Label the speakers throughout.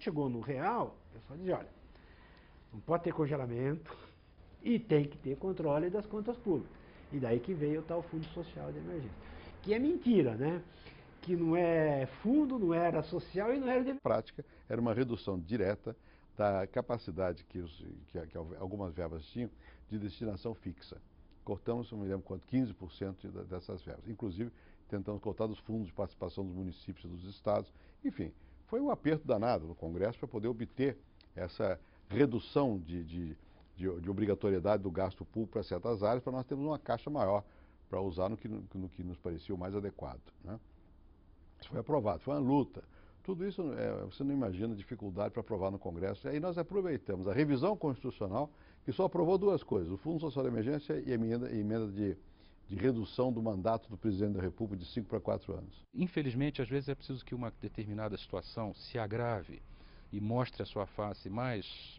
Speaker 1: chegou no real, o pessoal dizia, olha, não pode ter congelamento e tem que ter controle das contas públicas. E daí que veio o tal Fundo Social de Emergência. Que é mentira, né? Que não é fundo, não era social e não era...
Speaker 2: Na prática, era uma redução direta da capacidade que algumas verbas tinham de destinação fixa. Cortamos, não me lembro quanto, 15% dessas verbas. Inclusive, tentamos cortar dos fundos de participação dos municípios e dos estados. Enfim, foi um aperto danado no Congresso para poder obter essa redução de obrigatoriedade do gasto público para certas áreas, para nós termos uma caixa maior para usar no que nos parecia o mais adequado, né? Isso foi aprovado, foi uma luta. Tudo isso, você não imagina a dificuldade para aprovar no Congresso. E aí nós aproveitamos a revisão constitucional, que só aprovou duas coisas, o Fundo Social de Emergência e a emenda de redução do mandato do Presidente da República de 5 para 4 anos.
Speaker 3: Infelizmente, às vezes é preciso que uma determinada situação se agrave e mostre a sua face mais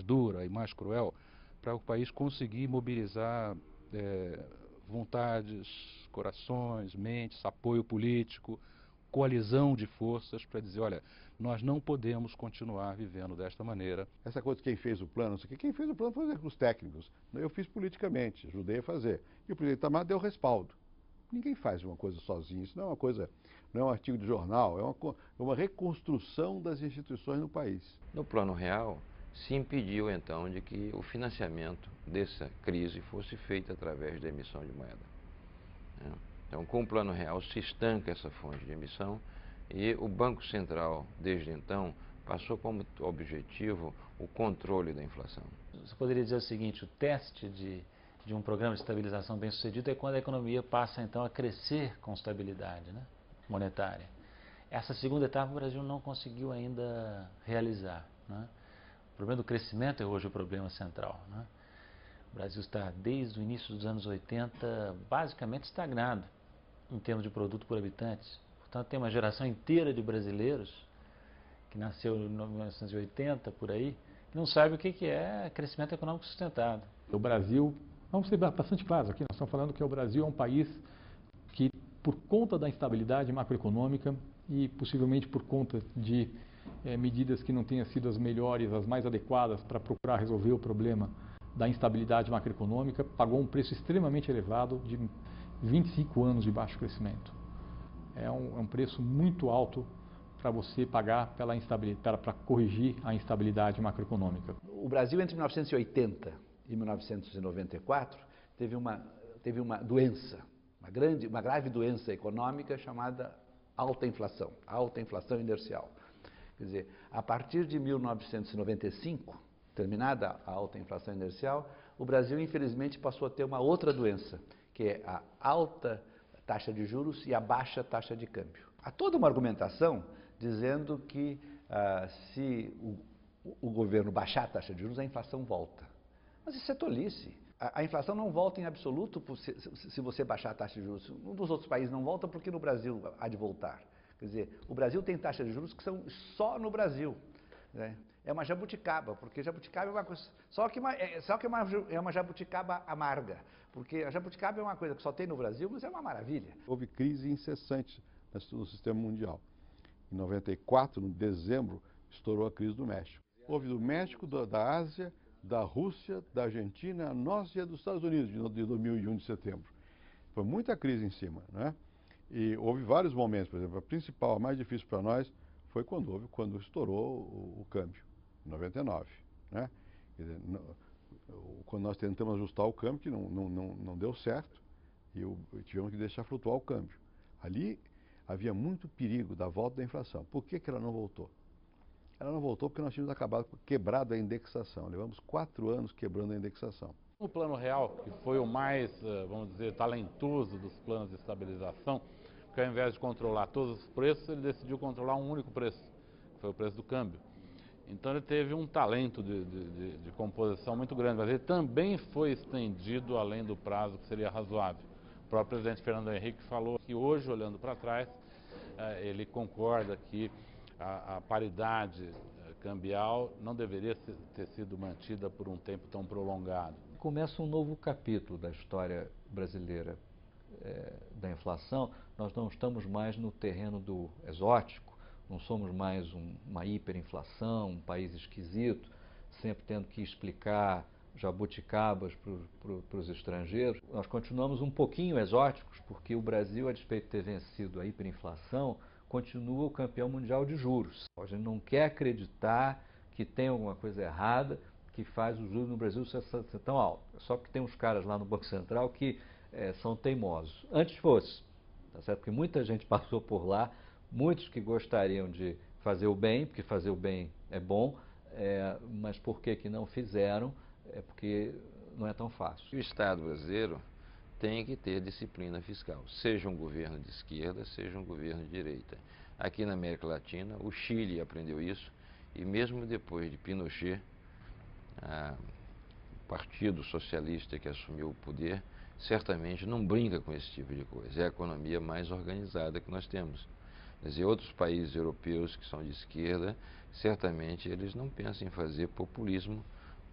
Speaker 3: dura e mais cruel, para o país conseguir mobilizar vontades, corações, mentes, apoio político, coalizão de forças para dizer, olha, nós não podemos continuar vivendo desta maneira.
Speaker 2: Essa coisa de quem fez o plano, quem fez o plano foi os técnicos. Eu fiz politicamente, ajudei a fazer. E o presidente Itamar deu respaldo. Ninguém faz uma coisa sozinho, isso não é uma coisa, não é um artigo de jornal, é uma reconstrução das instituições no país.
Speaker 4: No Plano Real, se impediu então de que o financiamento dessa crise fosse feito através da emissão de moeda. Então, com o Plano Real se estanca essa fonte de emissão e o Banco Central, desde então, passou como objetivo o controle da inflação.
Speaker 5: Você poderia dizer o seguinte, o teste de um programa de estabilização bem sucedido é quando a economia passa então a crescer com estabilidade, né, monetária. Essa segunda etapa o Brasil não conseguiu ainda realizar, né? O problema do crescimento é hoje o problema central, né? O Brasil está desde o início dos anos 80 basicamente estagnado em termos de produto por habitante. Portanto, tem uma geração inteira de brasileiros que nasceu em 1980, por aí, que não sabe o que é crescimento econômico sustentado.
Speaker 6: O Brasil, vamos ser bastante claros aqui, nós estamos falando que o Brasil é um país que, por conta da instabilidade macroeconômica e possivelmente por conta de medidas que não tenham sido as melhores, as mais adequadas para procurar resolver o problema da instabilidade macroeconômica, pagou um preço extremamente elevado de 25 anos de baixo crescimento. É um preço muito alto para você pagar pela instabilidade, para corrigir a instabilidade macroeconômica.
Speaker 7: O Brasil, entre 1980 e 1994, teve uma doença, uma grave doença econômica chamada alta inflação inercial. Quer dizer, a partir de 1995, terminada a alta inflação inercial, o Brasil, infelizmente, passou a ter uma outra doença, que é a alta taxa de juros e a baixa taxa de câmbio. Há toda uma argumentação dizendo que se o governo baixar a taxa de juros, a inflação volta. Mas isso é tolice. A inflação não volta em absoluto se você baixar a taxa de juros. Um dos outros países não volta porque no Brasil há de voltar. Quer dizer, o Brasil tem taxas de juros que são só no Brasil, né? É uma jabuticaba, porque jabuticaba é uma coisa... Só que é uma jabuticaba amarga, porque a jabuticaba é uma coisa que só tem no Brasil, mas é uma maravilha.
Speaker 2: Houve crise incessante no sistema mundial. Em 94, em dezembro, estourou a crise do México. Houve do México, da Ásia, da Rússia, da Argentina, a nossa e a dos Estados Unidos, de 2001, de setembro. Foi muita crise em cima, né? E houve vários momentos, por exemplo, a principal, a mais difícil para nós, foi quando estourou o câmbio, em 99, né? Quer dizer, quando nós tentamos ajustar o câmbio, que não deu certo, e tivemos que deixar flutuar o câmbio. Ali havia muito perigo da volta da inflação. Por que ela não voltou? Ela não voltou porque nós tínhamos quebrado a indexação. Levamos 4 anos quebrando a indexação.
Speaker 3: O Plano Real, que foi o mais, vamos dizer, talentoso dos planos de estabilização, que ao invés de controlar todos os preços, ele decidiu controlar um único preço, que foi o preço do câmbio. Então ele teve um talento de composição muito grande, mas ele também foi estendido além do prazo que seria razoável. O próprio presidente Fernando Henrique falou que hoje, olhando para trás, ele concorda que a paridade cambial não deveria ter sido mantida por um tempo tão prolongado.
Speaker 8: Começa um novo capítulo da história brasileira da inflação. Nós não estamos mais no terreno do exótico Não somos mais uma hiperinflação, um país esquisito, sempre tendo que explicar jabuticabas para os estrangeiros. Nós continuamos um pouquinho exóticos, porque o Brasil, a despeito de ter vencido a hiperinflação, continua o campeão mundial de juros. A gente não quer acreditar que tem alguma coisa errada que faz os juros no Brasil ser tão alto. Só que tem uns caras lá no Banco Central que são teimosos. Antes fosse, tá certo? Porque muita gente passou por lá, muitos que gostariam de fazer o bem, porque fazer o bem é bom, mas por que não fizeram? É porque não é tão fácil.
Speaker 4: O Estado brasileiro tem que ter disciplina fiscal, seja um governo de esquerda, seja um governo de direita. Aqui na América Latina, o Chile aprendeu isso, e mesmo depois de Pinochet, o Partido Socialista que assumiu o poder, certamente não brinca com esse tipo de coisa. É a economia mais organizada que nós temos. Quer dizer, outros países europeus que são de esquerda, certamente eles não pensam em fazer populismo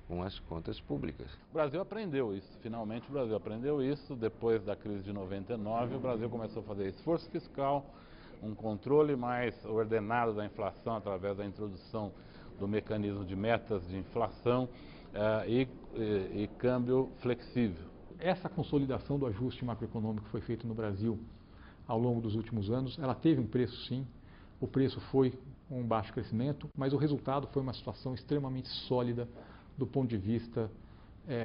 Speaker 4: com as contas públicas.
Speaker 3: O Brasil aprendeu isso, finalmente o Brasil aprendeu isso. Depois da crise de 99, o Brasil começou a fazer esforço fiscal, um controle mais ordenado da inflação através da introdução do mecanismo de metas de inflação e câmbio flexível.
Speaker 6: Essa consolidação do ajuste macroeconômico que foi feito no Brasil ao longo dos últimos anos, ela teve um preço sim, o preço foi um baixo crescimento, mas o resultado foi uma situação extremamente sólida do ponto de vista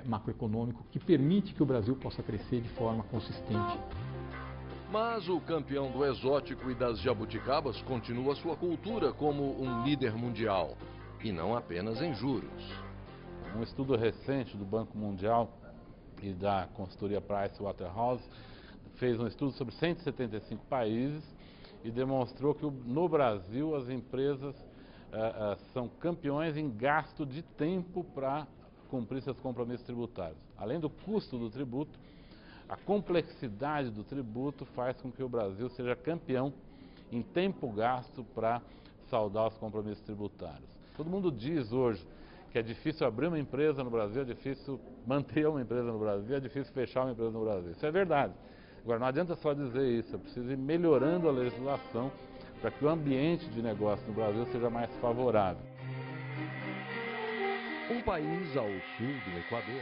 Speaker 6: macroeconômico, que permite que o Brasil possa crescer de forma consistente.
Speaker 9: Mas o campeão do exótico e das jabuticabas continua sua cultura como um líder mundial, e não apenas em juros.
Speaker 3: Um estudo recente do Banco Mundial e da consultoria Pricewaterhouse fez um estudo sobre 175 países e demonstrou que no Brasil as empresas são campeões em gasto de tempo para cumprir seus compromissos tributários. Além do custo do tributo, a complexidade do tributo faz com que o Brasil seja campeão em tempo gasto para saldar os compromissos tributários. Todo mundo diz hoje que é difícil abrir uma empresa no Brasil, é difícil manter uma empresa no Brasil, é difícil fechar uma empresa no Brasil. Isso é verdade. Agora, não adianta só dizer isso, é preciso ir melhorando a legislação para que o ambiente de negócio no Brasil seja mais favorável.
Speaker 9: Um país ao sul do Equador